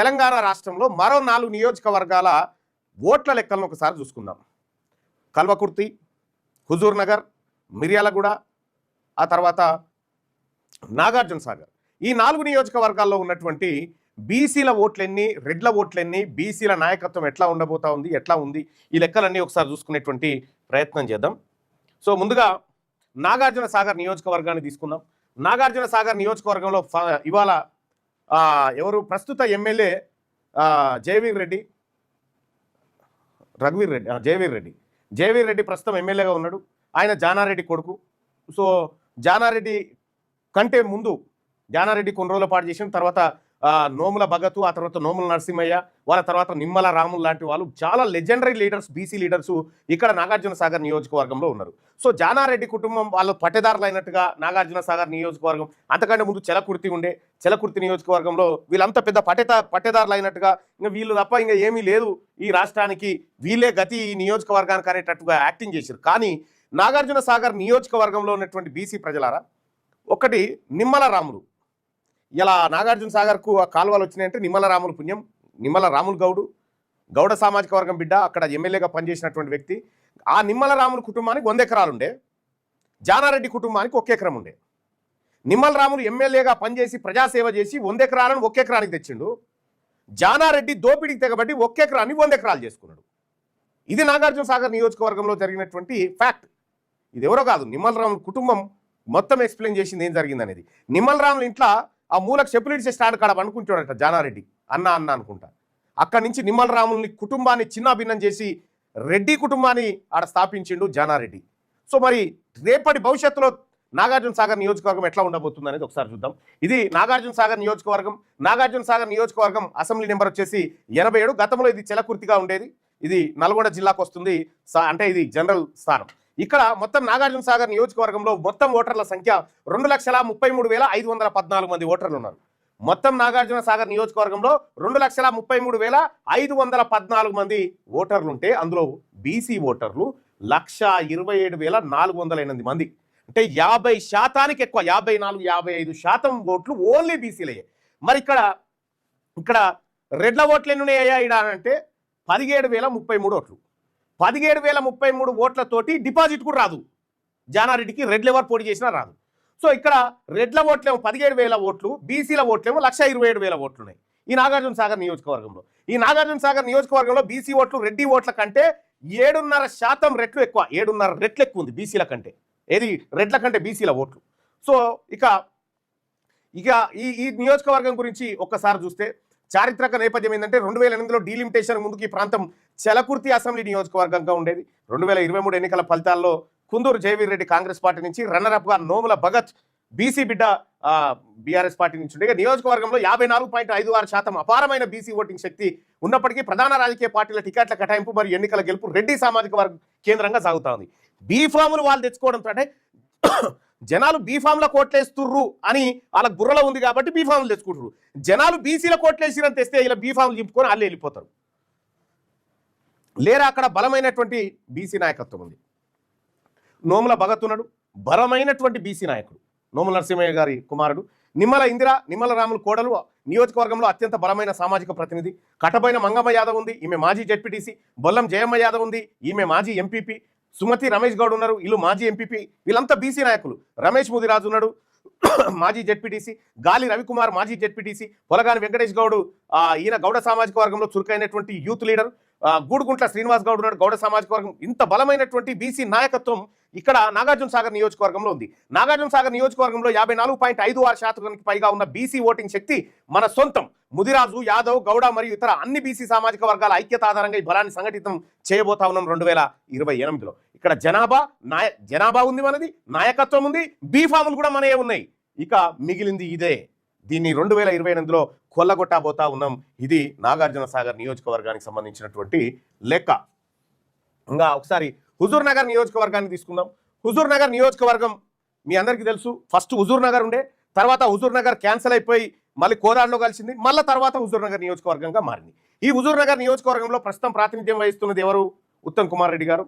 తెలంగాణ రాష్ట్రంలో మరో 4 నియోజకవర్గాల ఓట్ల లెక్కలను ఒకసారి చూసుకుందాం. కల్వకుర్తి, హుజూర్ నగర్, మిర్యాలగూడ, ఆ తర్వాత నాగార్జున సాగర్. ఈ 4 నియోజకవర్గాల్లో ఉన్నటువంటి బీసీల ఓట్లెన్ని, రెడ్ల ఓట్లెన్ని, బీసీల నాయకత్వం ఎట్లా ఉండబోతా ఉంది, ఎట్లా ఉంది, ఈ లెక్కలన్నీ ఒకసారి చూసుకునేటువంటి ప్రయత్నం చేద్దాం. సో ముందుగా నాగార్జున సాగర్ నియోజకవర్గాన్ని తీసుకుందాం. నాగార్జున సాగర్ నియోజకవర్గంలో ఇవాళ ఎవరు ప్రస్తుత ఎమ్మెల్యే జయవీర్ రెడ్డి, జయవీర్ రెడ్డి ప్రస్తుతం ఎమ్మెల్యేగా ఉన్నాడు. ఆయన జానారెడ్డి కొడుకు. సో జానారెడ్డి కంటే ముందు జానారెడ్డి కొన్ని రోజుల పాటు చేసిన తర్వాత నోముల భగతు, ఆ తర్వాత నోముల నరసింహయ్య, వాళ్ళ తర్వాత నిమ్మల రాములు లాంటి వాళ్ళు చాలా లెజెండరీ లీడర్స్, బీసీ లీడర్స్ ఇక్కడ నాగార్జున సాగర్ నియోజకవర్గంలో ఉన్నారు. సో జానారెడ్డి కుటుంబం వాళ్ళు పట్టేదారులు అయినట్టుగా నాగార్జున సాగర్ నియోజకవర్గం, అంతకంటే ముందు చెలకుర్తి నియోజకవర్గంలో వీళ్ళంతా పెద్ద పట్టేదారులు అయినట్టుగా, ఇంకా వీళ్ళు తప్ప ఇంకా ఏమీ లేదు ఈ రాష్ట్రానికి, వీళ్ళే గతి ఈ నియోజకవర్గానికి అనేటట్టుగా యాక్టింగ్ చేశారు. కానీ నాగార్జున సాగర్ నియోజకవర్గంలో ఉన్నటువంటి బీసీ ప్రజలారా, ఒకటి నిమ్మల రాములు. ఇలా నాగార్జున సాగర్కు ఆ కాలువలు వచ్చినాయంటే నిమ్మల రాములు పుణ్యం. నిమ్మల రాములు గౌడ సామాజిక వర్గం బిడ్డ, అక్కడ ఎమ్మెల్యేగా పనిచేసినటువంటి వ్యక్తి. ఆ నిమ్మల రాములు కుటుంబానికి 100 ఎకరాలు ఉండే, జానారెడ్డి కుటుంబానికి 1 ఎకరం ఉండే. నిమ్మల రాములు ఎమ్మెల్యేగా పనిచేసి ప్రజాసేవ చేసి 100 ఎకరాలను 1 ఎకరానికి తెచ్చిండు. జానారెడ్డి దోపిడీకి తెగబట్టి 1 ఎకరాన్ని 100 ఎకరాలు చేసుకున్నాడు. ఇది నాగార్జున సాగర్ నియోజకవర్గంలో జరిగినటువంటి ఫ్యాక్ట్. ఇది ఎవరో కాదు, నిమ్మల రాముల కుటుంబం మొత్తం ఎక్స్ప్లెయిన్ చేసింది ఏం జరిగింది అనేది. నిమ్మల రాముల ఇంట్లో ఆ మూలకు చెప్పులిడిచే స్టాండ్ కాడ అనుకుంటాడట జానారెడ్డి, అన్న అనుకుంటా. అక్కడి నుంచి నిమ్మల రాముల్ని కుటుంబాన్ని చిన్నాభిన్నం చేసి రెడ్డి కుటుంబాన్ని ఆడ స్థాపించిండు జానారెడ్డి. సో మరి రేపటి భవిష్యత్తులో నాగార్జున సాగర్ నియోజకవర్గం ఎట్లా ఉండబోతుంది అనేది ఒకసారి చూద్దాం. ఇది నాగార్జున సాగర్ నియోజకవర్గం. నాగార్జున సాగర్ నియోజకవర్గం అసెంబ్లీ నెంబర్ వచ్చేసి 87. గతంలో ఇది చెలకుర్తిగా ఉండేది. ఇది నల్గొండ జిల్లాకు వస్తుంది. అంటే ఇది జనరల్ స్థానం. ఇక్కడ మొత్తం నాగార్జున సాగర్ నియోజకవర్గంలో మొత్తం ఓటర్ల సంఖ్య 2,33,514 మంది ఓటర్లు ఉన్నారు. మొత్తం నాగార్జున సాగర్ నియోజకవర్గంలో 2,33,514 మంది ఓటర్లు ఉంటే అందులో బీసీ ఓటర్లు 1,27,408 మంది. అంటే 50% ఎక్కువ, 54-55% ఓట్లు ఓన్లీ బీసీలయ్యాయి. మరి ఇక్కడ రెడ్ల ఓట్లు ఎన్ని ఉన్నాయా అంటే 17,033 ఓట్లు. 17,033 ఓట్లతోటి డిపాజిట్ కూడా రాదు జానారెడ్డికి. రెడ్లు ఎవరు పోటీ చేసినా రాదు. సో ఇక్కడ రెడ్ల ఓట్లేమో 17,000 ఓట్లు, బీసీల ఓట్లేమో 1,27,000 ఓట్లు ఉన్నాయి ఈ నాగార్జున సాగర్ నియోజకవర్గంలో. ఈ నాగార్జున సాగర్ నియోజకవర్గంలో బీసీ ఓట్లు రెడ్డి ఓట్ల కంటే 7.5% రెట్లు ఎక్కువ, 7.5 రెట్లు ఎక్కువ ఉంది బీసీల కంటే. ఏది రెడ్ల కంటే బీసీల ఓట్లు. సో ఇక ఈ నియోజకవర్గం గురించి ఒక్కసారి చూస్తే చారిత్రక నేపథ్యం ఏంటంటే 2008లో డీలిమిటేషన్ ముందుకు ఈ ప్రాంతం చెలకుర్తి అసెంబ్లీ నియోజకవర్గంగా ఉండేది. 2023 ఎన్నికల ఫలితాల్లో కుందూరు జయవీర్ రెడ్డి కాంగ్రెస్ పార్టీ నుంచి, రన్నరప్గా నోముల భగత్ బీసీ బిడ్డ బీఆర్ఎస్ పార్టీ నుంచి ఉండే. నియోజకవర్గంలో 54.56% అపారమైన బీసీ ఓటింగ్ శక్తి ఉన్నప్పటికీ ప్రధాన రాజకీయ పార్టీల టికెట్ల కేటాయింపు మరియు ఎన్నికల గెలుపు రెడ్డి సామాజిక వర్గ కేంద్రంగా సాగుతా ఉంది. బీఫాములు వాళ్ళు తెచ్చుకోవడంతో, అంటే జనాలు బీఫామ్ల కోట్లేస్తుర్రు అని వాళ్ళ బుర్రలో ఉంది కాబట్టి బీఫాములు తెచ్చుకుంటారు. జనాలు బీసీల కోట్లేసిరని తెస్తే ఇలా బీఫాములు చింపుకొని వాళ్ళు వెళ్ళిపోతారు. లేరా అక్కడ బలమైనటువంటి బీసీ నాయకత్వం ఉంది. నోముల భగత్ ఉన్నాడు, బలమైనటువంటి బీసీ నాయకుడు. నోముల నరసింహయ్య గారి కుమారుడు. నిమ్మల రాములు కోడలు నియోజకవర్గంలో అత్యంత బలమైన సామాజిక ప్రతినిధి. కటబైన మంగమ్మ యాదవ్ ఉంది, ఈమె మాజీ జెడ్పీటీసీ. బొల్లం జయమ్మ యాదవ్ ఉంది, ఈమె మాజీ ఎంపీపీ. సుమతి రమేష్ గౌడ్ ఉన్నారు, వీళ్ళు మాజీ ఎంపీపీ. వీళ్ళంతా బీసీ నాయకులు. రమేష్ ముదిరాజు ఉన్నాడు, మాజీ జెడ్పీటీసీ. గాలి రవికుమార్ మాజీ జెడ్పీటీసీ. పొలగాని వెంకటేష్ గౌడ్ ఈయన గౌడ సామాజిక వర్గంలో చురుకైనటువంటి యూత్ లీడర్. గూడుగుంట్ల శ్రీనివాస్ గౌడ్ ఉన్నాడు, గౌడ సామాజిక వర్గం. ఇంత బలమైనటువంటి బీసీ నాయకత్వం ఇక్కడ నాగార్జున సాగర్ నియోజకవర్గంలో ఉంది. నాగార్జున సాగర్ నియోజకవర్గంలో 54.56% పైగా ఉన్న బీసీ ఓటింగ్ శక్తి మన సొంతం. ముదిరాజు, యాదవ్, గౌడ మరియు ఇతర అన్ని బీసీ సామాజిక వర్గాల ఐక్యత ఆధారంగా ఈ బలాన్ని సంఘటితం చేయబోతా ఉన్నాం 2028లో. ఇక్కడ జనాభా ఉంది మనది, నాయకత్వం ఉంది, బీఫాములు కూడా మనయే ఉన్నాయి. ఇక మిగిలింది ఇదే. దీన్ని 2028లో కొల్లగొట్టబోతా ఉన్నాం. ఇది నాగార్జున సాగర్ నియోజకవర్గానికి సంబంధించినటువంటి లెక్క. ఇంకా ఒకసారి హుజూర్ నగర్ నియోజకవర్గాన్ని తీసుకుందాం. హుజూర్ నగర్ నియోజకవర్గం మీ అందరికీ తెలుసు. ఫస్ట్ హుజూర్ నగర్ ఉండే, తర్వాత హుజూర్ నగర్ క్యాన్సిల్ అయిపోయి మళ్ళీ కోదాడలో కలిసింది, మళ్ళీ తర్వాత హుజూర్ నగర్ నియోజకవర్గంగా మారింది. ఈ హుజూర్ నగర్ నియోజకవర్గంలో ప్రస్తుతం ప్రాతినిధ్యం వహిస్తున్నది ఎవరు? ఉత్తమ్ కుమార్ రెడ్డి గారు,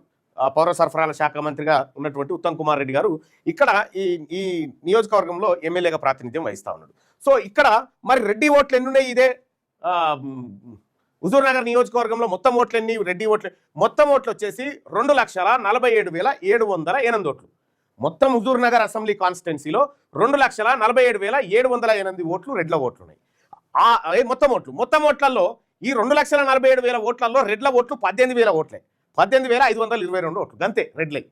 పౌర సరఫరాల శాఖ మంత్రిగా ఉన్నటువంటి ఉత్తమ్ కుమార్ రెడ్డి గారు ఇక్కడ ఈ నియోజకవర్గంలో ఎమ్మెల్యేగా ప్రాతినిధ్యం వహిస్తా ఉన్నాడు. సో ఇక్కడ మరి రెడ్డి ఓట్లు ఎన్నున్నాయి? ఇదే హుజూర్ నగర్ నియోజకవర్గంలో మొత్తం ఓట్లు ఎన్ని రెడ్డి ఓట్లు మొత్తం ఓట్లు వచ్చేసి 2,47,708 ఓట్లు. మొత్తం హుజూర్ నగర్ అసెంబ్లీ కాన్స్టిట్యున్సీలో 2,47,708 ఓట్లు రెడ్ల ఓట్లు ఉన్నాయి. మొత్తం ఓట్లలో ఈ 2,47,000 ఓట్లలో రెడ్ల ఓట్లు 18,000 ఓట్లే, 18,522 ఓట్లు అంతే రెడ్లై.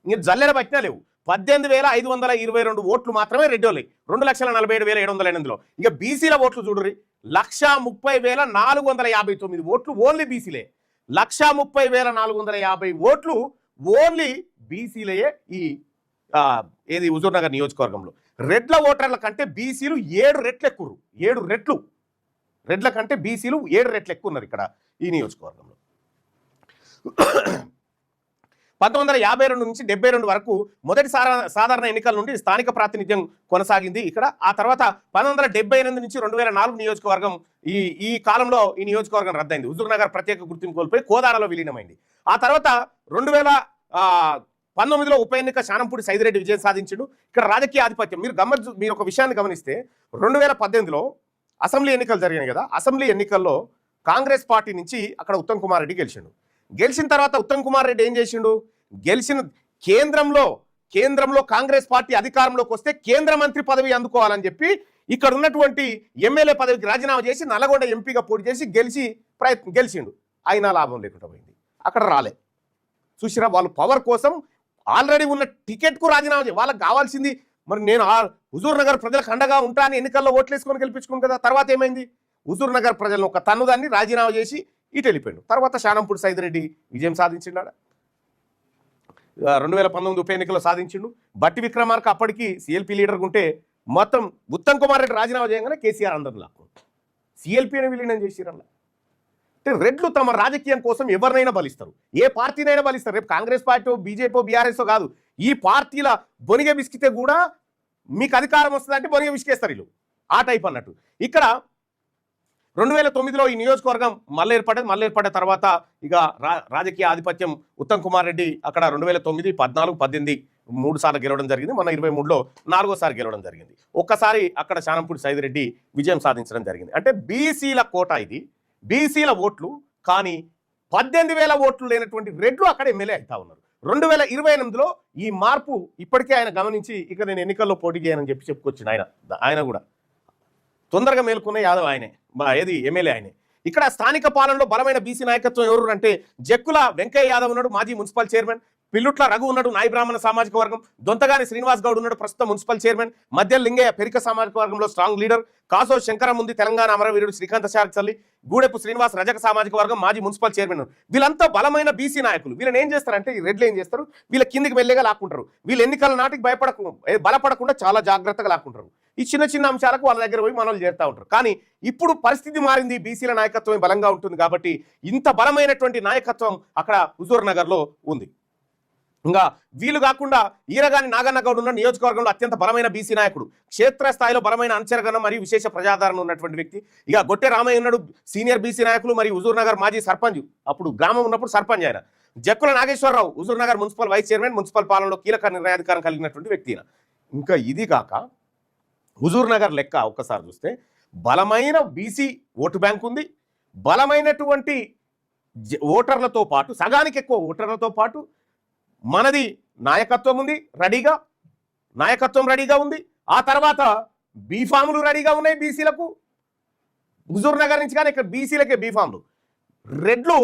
ఇంక జల్లెడ పట్టినా లేవు. 18,522 ఓట్లు మాత్రమే రెడ్డోళ్ళై 2,47,708లో. ఇక బీసీల ఓట్లు చూడుర్రి, 1,30,459 ఓట్లు ఓన్లీ బీసీలే. 1,30,450 ఓట్లు ఓన్లీ బీసీలయే ఈ ఏది హుజూర్ నగర్ నియోజకవర్గంలో. రెడ్ల ఓటర్ల కంటే బీసీలు 7 రెట్లు ఎక్కువ, 7 రెట్లు రెడ్ల కంటే బీసీలు 7 రెట్లు ఎక్కువ ఉన్నారు ఇక్కడ ఈ నియోజకవర్గంలో. 1952 నుంచి 72 వరకు మొదటి సాధారణ ఎన్నికల నుండి స్థానిక ప్రాతినిధ్యం కొనసాగింది ఇక్కడ. ఆ తర్వాత 1978 నుంచి 2004 నియోజకవర్గం ఈ కాలంలో ఈ నియోజకవర్గం రద్దయింది. హుజూర్ నగర్ ప్రత్యేక గుర్తింపు కోల్పోయి కోదాడలో విలీనమైంది. ఆ తర్వాత 2019లో ఉప ఎన్నిక శానంపూడి సైదిరెడ్డి విజయం సాధించాడు. ఇక్కడ రాజకీయ ఆధిపత్యం మీరు ఒక విషయాన్ని గమనిస్తే 2018లో అసెంబ్లీ ఎన్నికలు జరిగాయి కదా. అసెంబ్లీ ఎన్నికల్లో కాంగ్రెస్ పార్టీ నుంచి అక్కడ ఉత్తమ్ కుమార్ రెడ్డి గెలిచిన తర్వాత ఉత్తమ్ కుమార్ రెడ్డి ఏం చేసిండు, గెలిచిన కేంద్రంలో కాంగ్రెస్ పార్టీ అధికారంలోకి వస్తే కేంద్ర మంత్రి పదవి అందుకోవాలని చెప్పి ఇక్కడ ఉన్నటువంటి ఎమ్మెల్యే పదవికి రాజీనామా చేసి నల్లగొండ ఎంపీగా పోటీ చేసి గెలిచిండు. అయినా లాభం లేకుండా పోయింది, అక్కడ రాలే. చూసిరా, వాళ్ళు పవర్ కోసం ఆల్రెడీ ఉన్న టికెట్కు రాజీనామా చేసి వాళ్ళకి కావాల్సింది. మరి నేను హుజూర్ నగర్ ప్రజలకు అండగా ఉంటా అని ఎన్నికల్లో ఓట్లేసుకొని గెలిపించుకున్నాను కదా. తర్వాత ఏమైంది, హుజూర్ నగర్ ప్రజలను ఒక తన్నుదాన్ని రాజీనామా చేసి ఇటు వెళ్ళిపోయాడు. తర్వాత శానంపూడి సైదిరెడ్డి విజయం సాధించిండు. 2019 ఉప ఎన్నికల్లో సాధించిండు. బట్టి విక్రమార్క అప్పటికి సిఎల్పి లీడర్గా ఉంటే మొత్తం ఉత్తమ్ కుమార్ రెడ్డి రాజీనామా చేయగానే కేసీఆర్ అందరు లాక్కుంటారు, సిఎల్పిని విలీనం చేసిరన్న. అంటే రెడ్లు తమ రాజకీయం కోసం ఎవరినైనా బలిస్తారు, ఏ పార్టీనైనా బలిస్తారు. రేపు కాంగ్రెస్ పార్టీ, బీజేపీ, బీఆర్ఎస్ కాదు, ఈ పార్టీల బొనిగ బిస్కితే కూడా మీకు అధికారం వస్తుందంటే బొనిగ బిస్కేస్తారు వీళ్ళు, ఆ టైప్ అన్నట్టు. ఇక్కడ 2009లో ఈ నియోజకవర్గం మళ్ళీ ఏర్పడ్డ తర్వాత ఇక రాజకీయ ఆధిపత్యం ఉత్తమ్ కుమార్ రెడ్డి అక్కడ 2009, 14, 18 3 సార్లు గెలవడం జరిగింది. మన 23లో 4వసారి గెలవడం జరిగింది. ఒక్కసారి అక్కడ శానంపూడి సైదిరెడ్డి విజయం సాధించడం జరిగింది. అంటే బీసీల కోట ఇది, బీసీల ఓట్లు. కానీ 18,000 ఓట్లు లేనటువంటి రెడ్లు అక్కడ ఎమ్మెల్యే అవుతా ఉన్నారు. 2028లో ఈ మార్పు ఇప్పటికే ఆయన గమనించి ఇక నేను ఎన్నికల్లో పోటీ చేయనని చెప్పుకొచ్చింది. ఆయన కూడా తొందరగా మేల్కొన్న యాదవ్ ఆయనే, ఏది ఎమ్మెల్యే ఆయనే. ఇక్కడ స్థానిక పాలనలో బలమైన బీసీ నాయకత్వం ఎవరు అంటే జక్కుల వెంకయ్య యాదవ్ ఉన్నాడు, మాజీ మున్సిపల్ చైర్మన్. పిల్లుట్ల రఘు ఉన్నాడు, నాయ బ్రాహ్మణ సామాజిక వర్గం. దొంతగాని శ్రీనివాస్ గౌడ్ ఉన్నాడు, ప్రస్తుతం మున్సిపల్ చైర్మన్. మధ్య లింగయ్య పెరిక సామాజిక వర్గంలో స్ట్రాంగ్ లీడర్. కాసో శంకరం ఉంది, తెలంగాణ అమరవీరుడు శ్రీకాంత శారచల్లి. గూడెపు శ్రీనివాస్ రజక సామాజిక వర్గం, మాజీ మున్సిపల్ చైర్మన్. వీళ్ళంతా బలమైన బీసీ నాయకులు. వీళ్ళని ఏం చేస్తారంటే ఈ రెడ్లు ఏం చేస్తారు, వీళ్ళ కిందికి వెళ్ళేగా లాక్కుంటారు. వీళ్ళు ఎన్నికల నాటికి బలపడకుండా చాలా జాగ్రత్తగా లాక్కుంటారు. ఈ చిన్న అంశాలకు వాళ్ళ దగ్గర పోయి మనల్ని చేస్తూ ఉంటారు. కానీ ఇప్పుడు పరిస్థితి మారింది, బీసీల నాయకత్వం బలంగా ఉంటుంది కాబట్టి ఇంత బలమైనటువంటి నాయకత్వం అక్కడ హుజూర్ నగర్లో ఉంది. ఇంకా వీళ్ళు కాకుండా ఈరగాని నాగన్న గౌడ్ ఉన్న నియోజకవర్గంలో అత్యంత బలమైన బీసీ నాయకుడు, క్షేత్రస్థాయిలో బలమైన అనుచరగణం మరియు విశేష ప్రజాదరణ ఉన్నటువంటి వ్యక్తి. ఇక గొట్టె రామయ్య ఉన్నాడు, సీనియర్ బీసీ నాయకులు మరియు హుజూర్ నగర్ మాజీ సర్పంచ్, అప్పుడు గ్రామం ఉన్నప్పుడు సర్పంచ్ ఆయన. Jakkula Nageswararao Huzur Nagar municipal vice chairman, municipal పాలనలో కీలక నిర్ణయాధికారం కలిగినటువంటి వ్యక్తి. ఇంకా ఇది కాక హుజూర్ నగర్ లెక్క ఒక్కసారి చూస్తే బలమైన బీసీ ఓటు బ్యాంక్ ఉంది, బలమైనటువంటి ఓటర్లతో పాటు సగానికి ఎక్కువ ఓటర్లతో పాటు మనది నాయకత్వం ఉంది, నాయకత్వం రెడీగా ఉంది. ఆ తర్వాత బీఫాములు రెడీగా ఉన్నాయి బీసీలకు. హుజూర్ నగర్ నుంచి కానీ ఇక్కడ బీసీలకే బీఫాములు. రెడ్లు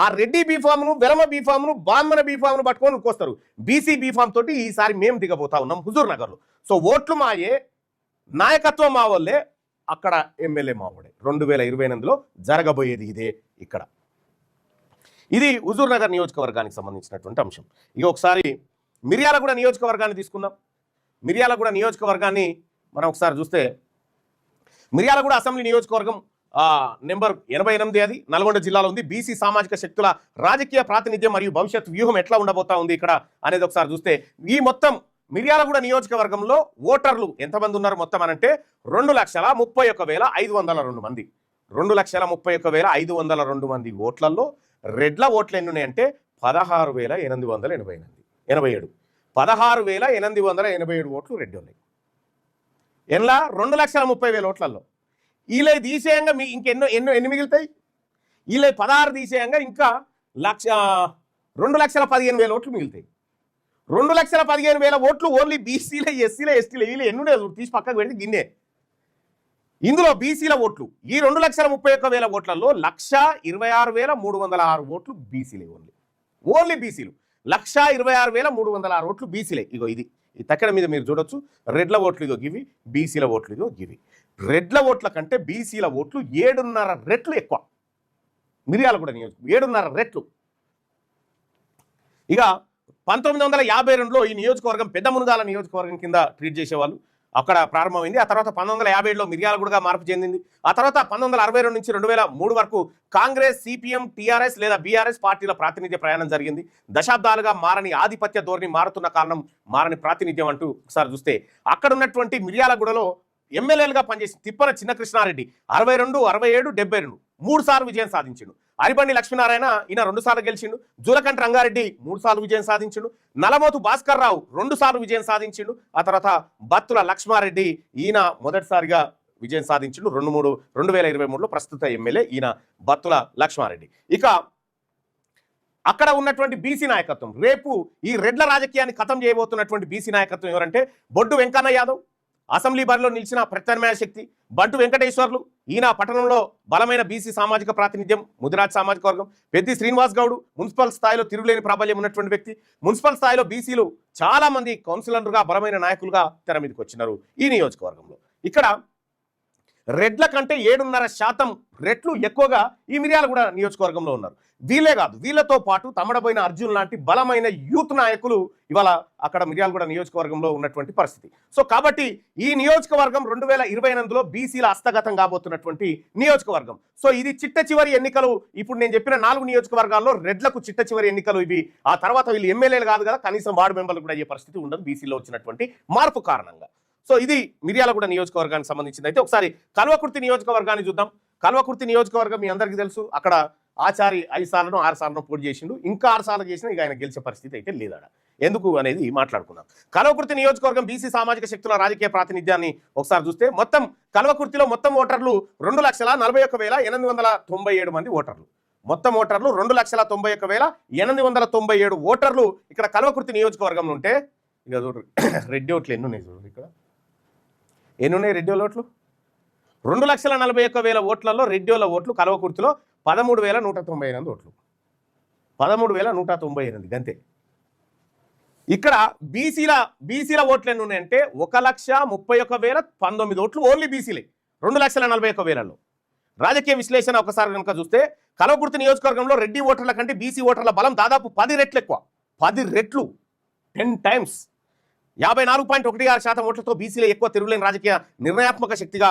ఆ రెడ్డి బీఫామ్ను, వెలమ బీఫామ్ను, బాన్మన బీఫామ్ను పట్టుకొని వస్తారు. బీసీ బీఫామ్ తోటి ఈసారి మేము దిగబోతా ఉన్నాం హుజూర్ నగర్లో. సో ఓట్లు మాయే, నాయకత్వం మా వాళ్ళే, అక్కడ ఎమ్మెల్యే మావాడే. 2028లో జరగబోయేది ఇదే ఇక్కడ. ఇది హుజూర్ నగర్ నియోజకవర్గానికి సంబంధించినటువంటి అంశం. ఇక ఒకసారి మిర్యాలగూడ నియోజకవర్గాన్ని తీసుకుందాం. మిర్యాలగూడ నియోజకవర్గాన్ని మనం ఒకసారి చూస్తే మిర్యాలగూడ అసెంబ్లీ నియోజకవర్గం నెంబర్ 88 అది నల్గొండ జిల్లాలో ఉంది. బీసీ సామాజిక శక్తుల రాజకీయ ప్రాతినిధ్యం మరియు భవిష్యత్ వ్యూహం ఎట్లా ఉండబోతా ఉంది ఇక్కడ అనేది ఒకసారి చూస్తే ఈ మొత్తం మిర్యాలగూడ నియోజకవర్గంలో ఓటర్లు ఎంతమంది ఉన్నారు మొత్తం అనంటే 2,31,502 మంది. 2,31,502 మంది ఓట్లలో రెడ్ల ఓట్లు ఎన్ని ఉన్నాయంటే 16,887. 16,887 ఓట్లు రెడ్డి ఉన్నాయి. ఎన్లా 2,30,000 ఓట్లలో. వీళ్ళ తీసేయంగా మీ ఇంకెన్నో ఎన్ని మిగులుతాయి? వీళ్ళ 16 తీసేయంగా ఇంకా 2,15,000 ఓట్లు మిగులుతాయి. 2,15,000 ఓట్లు ఓన్లీ బీసీల, ఎస్సీల, ఎస్టీల వీళ్ళు ఎన్నుండే తీసి పక్కకు పెడితే గిన్నే. ఇందులో బీసీల ఓట్లు ఈ 2,31,000 ఓట్లలో 1,26,306 ఓట్లు బీసీలే. ఓన్లీ బీసీలు 1,26,306 ఓట్లు బీసీలే. ఇగో ఇది ఈ తక్కడ మీద మీరు చూడొచ్చు. రెడ్ల ఓట్లు ఇదో గివి, బీసీల ఓట్లు ఇదో గివి. రెడ్ల ఓట్ల కంటే బీసీల ఓట్లు 7.5 రెట్లు ఎక్కువ. మిర్యాలగూడ నియోజకవర్గం 7.5 రెట్లు. ఇక 1952లో ఈ నియోజకవర్గం పెద్ద మునుగాల నియోజకవర్గం కింద ట్రీట్ చేసేవాళ్ళు. అక్కడ ప్రారంభమైంది. ఆ తర్వాత 1957లో మిర్యాలగూడగా మార్పు చెందింది. ఆ తర్వాత 1962 నుంచి 2003 వరకు కాంగ్రెస్, సిపిఎం, టీఆర్ఎస్ లేదా బీఆర్ఎస్ పార్టీల ప్రాతినిధ్య ప్రయాణం జరిగింది. దశాబ్దాలుగా మారని ఆధిపత్య ధోరణి మారుతున్న కారణం మారని ప్రాతినిధ్యం అంటూ ఒకసారి చూస్తే అక్కడ ఉన్నటువంటి మిర్యాలగూడలో ఎమ్మెల్యేలుగా పనిచేసిన తిప్పన చిన్నకృష్ణారెడ్డి 62, 67, 72 3 సార్లు విజయం సాధించిండు. అరిబండి లక్ష్మీనారాయణ ఈయన 2 సార్లు గెలిచిండు. జూలకంటి రంగారెడ్డి 3 సార్లు విజయం సాధించిండు. నలమోతు భాస్కర్ రావు 2 సార్లు విజయం సాధించిండు. ఆ తర్వాత బత్తుల లక్ష్మారెడ్డి ఈయన మొదటిసారిగా విజయం సాధించిండు 2023లో ప్రస్తుత ఎమ్మెల్యే ఈయన బత్తుల లక్ష్మారెడ్డి. ఇక అక్కడ ఉన్నటువంటి బీసీ నాయకత్వం రేపు ఈ రెడ్ల రాజకీయాన్ని ఖతం చేయబోతున్నటువంటి బీసీ నాయకత్వం ఎవరంటే బొడ్డు వెంకన్న యాదవ్, అసెంబ్లీ బరిలో నిలిచిన ప్రత్యామ్నాయ శక్తి బంటు వెంకటేశ్వర్లు, ఈయన పట్టణంలో బలమైన బీసీ సామాజిక ప్రాతినిధ్యం ముదిరాజ్ సామాజిక వర్గం. పెద్ది శ్రీనివాస్ గౌడ్ మున్సిపల్ స్థాయిలో తిరుగులేని ప్రాబల్యం ఉన్నటువంటి వ్యక్తి. మున్సిపల్ స్థాయిలో బీసీలు చాలా మంది కౌన్సిలర్లుగా బలమైన నాయకులుగా తెర మీదకి వచ్చినారు ఈ నియోజకవర్గంలో. ఇక్కడ రెడ్ల కంటే 7.5% రెట్లు ఎక్కువగా ఈ మిర్యాలగూడ నియోజకవర్గంలో ఉన్నారు. వీళ్ళే కాదు, వీళ్ళతో పాటు తమడబోయిన అర్జున్ లాంటి బలమైన యూత్ నాయకులు ఇవాళ అక్కడ మిర్యాలగూడ నియోజకవర్గంలో ఉన్నటువంటి పరిస్థితి. సో కాబట్టి ఈ నియోజకవర్గం 2028లో బీసీల హస్తగతం కాబోతున్నటువంటి నియోజకవర్గం. సో ఇది చిట్ట చివరి ఎన్నికలు. ఇప్పుడు నేను చెప్పిన 4 నియోజకవర్గాల్లో రెడ్లకు చిట్ట చివరి ఎన్నికలు ఇవి. ఆ తర్వాత వీళ్ళు ఎమ్మెల్యేలు కాదు కదా, కనీసం వార్డు మెంబర్లు కూడా అయ్యే పరిస్థితి ఉండదు బీసీలో వచ్చినటువంటి మార్పు కారణంగా. సో ఇది మిర్యాలగూడ నియోజకవర్గానికి సంబంధించింది. అయితే ఒకసారి కల్వకుర్తి నియోజకవర్గాన్ని చూద్దాం. కల్వకుర్తి నియోజకవర్గం మీ అందరికీ తెలుసు. అక్కడ ఆచారి 5 సార్లు 6 సార్లు పోటీ చేసిండు. ఇంకా 6 సార్లు చేసినా ఇక ఆయన గెలిచే పరిస్థితి అయితే లేదాడ. ఎందుకు అనేది మాట్లాడుకుందాం. కల్వకుర్తి నియోజకవర్గం బీసీ సామాజిక శక్తుల రాజకీయ ప్రాతినిధ్యాన్ని ఒకసారి చూస్తే మొత్తం కల్వకుర్తిలో మొత్తం ఓటర్లు 2,41,897 మంది ఓటర్లు. మొత్తం ఓటర్లు 2,91,897 ఓటర్లు ఇక్కడ కల్వకుర్తి నియోజకవర్గంలో ఉంటే ఇక రెడ్డి ఓట్లు ఎన్ని ఉన్నాయి చూడండి. ఇక్కడ ఎన్ని ఉన్నాయి రెడ్డి ఓట్లు? 2,41,000 ఓట్లలో రెడ్డిల ఓట్లు కల్వకుర్తిలో 13,198 ఓట్లు. 13,198 గంతే. ఇక్కడ బీసీల ఓట్లు ఎన్ని ఉన్నాయంటే 1,31,019 ఓట్లు ఓన్లీ బీసీలే 2,41,000లో. రాజకీయ విశ్లేషణ ఒకసారి కనుక చూస్తే కల్వకుర్తి నియోజకవర్గంలో రెడ్డి ఓటర్ల కంటే బీసీ ఓటర్ల బలం దాదాపు 10 రెట్లు ఎక్కువ. 10 రెట్లు, 10 టైమ్స్. 54.16% ఓట్లతో బీసీలే ఎక్కువ తిరుగులేని రాజకీయ నిర్ణయాత్మక శక్తిగా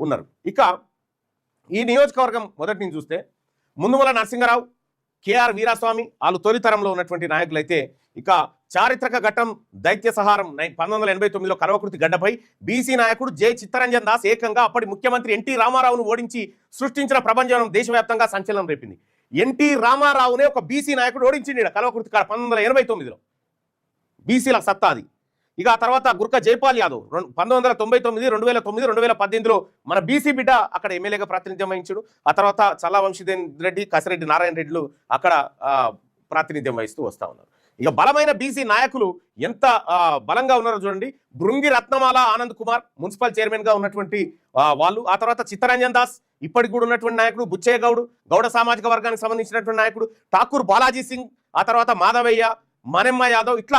ఉన్నారు. ఇక ఈ నియోజకవర్గం మొదటి నుంచి చూస్తే ముందుమల నరసింహరావు, కేఆర్ వీరాస్వామి వాళ్ళు తొలితరంలో ఉన్నటువంటి నాయకులు అయితే, ఇక చారిత్రక ఘట్టం దైత్య సహారం 1989లో కల్వకుర్తి గడ్డపై బీసీ నాయకుడు జె చిత్తరంజన్ దాస్ ఏకంగా అప్పటి ముఖ్యమంత్రి ఎన్టీ రామారావును ఓడించి సృష్టించిన ప్రభంజనం దేశవ్యాప్తంగా సంచలనం రేపింది. ఎన్టీ రామారావునే ఒక బీసీ నాయకుడు ఓడించింది కల్వకుర్తి కాడ 1989లో. బీసీల సత్తాది. ఇక ఆ తర్వాత గుర్క జైపాల్ యాదవ్ 1999, 2009, 2018లో మన బీసీ బిడ్డ అక్కడ ఎమ్మెల్యేగా ప్రాతినిధ్యం వహించాడు. ఆ తర్వాత చల్లా వంశీధర్ రెడ్డి, కసిరెడ్డి నారాయణ రెడ్డిలు అక్కడ ప్రాతినిధ్యం వహిస్తూ వస్తూ ఉన్నారు. ఇక బలమైన బీసీ నాయకులు ఎంత బలంగా ఉన్నారో చూడండి. భృంగి రత్నమాల ఆనంద్ కుమార్ మున్సిపల్ చైర్మన్గా ఉన్నటువంటి వాళ్ళు. ఆ తర్వాత చిత్తరంజన్ దాస్ ఇప్పటికి కూడా ఉన్నటువంటి నాయకుడు. బుచ్చయ్య గౌడ్ గౌడ సామాజిక వర్గానికి సంబంధించినటువంటి నాయకుడు. ఠాకూర్ బాలాజీ సింగ్, ఆ తర్వాత మాధవయ్య, మనెమ్మ యాదవ్, ఇట్లా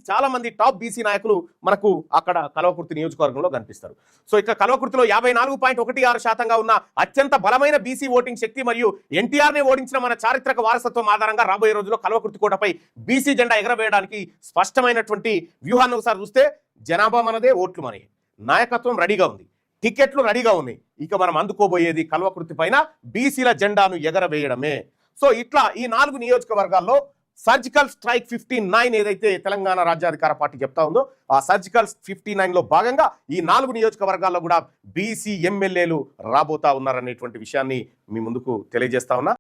చాలా మంది టాప్ బీసీ నాయకులు మనకు అక్కడ కల్వకుర్తి నియోజకవర్గంలో కనిపిస్తారు. సో ఇక కల్వకుర్తిలో 54.16% ఉన్న అత్యంత బలమైన బీసీ ఓటింగ్ శక్తి మరియు ఎన్టీఆర్ని ఓడించిన మన చారిత్రక వారసత్వం ఆధారంగా రాబోయే రోజుల్లో కల్వకుర్తి కోటపై బీసీ జెండా ఎగరవేయడానికి స్పష్టమైనటువంటి వ్యూహాన్ని ఒకసారి చూస్తే జనాభా మనదే, ఓట్లు మనయే, నాయకత్వం రెడీగా ఉంది, టికెట్లు రెడీగా ఉన్నాయి. ఇక మనం అందుకోబోయేది కల్వకుర్తి పైన బీసీల జెండాను ఎగరవేయడమే. సో ఇట్లా ఈ 4 నియోజకవర్గాల్లో సర్జికల్ స్ట్రైక్ 59 ఏదైతే తెలంగాణ రాజ్యాధికార పార్టీ చెప్తా ఉందో ఆ సర్జికల్ 59లో భాగంగా ఈ 4 నియోజకవర్గాల్లో కూడా బీసీ ఎమ్మెల్యేలు రాబోతా ఉన్నారనేటువంటి విషయాన్ని మీ ముందుకు తెలియజేస్తా ఉన్నా.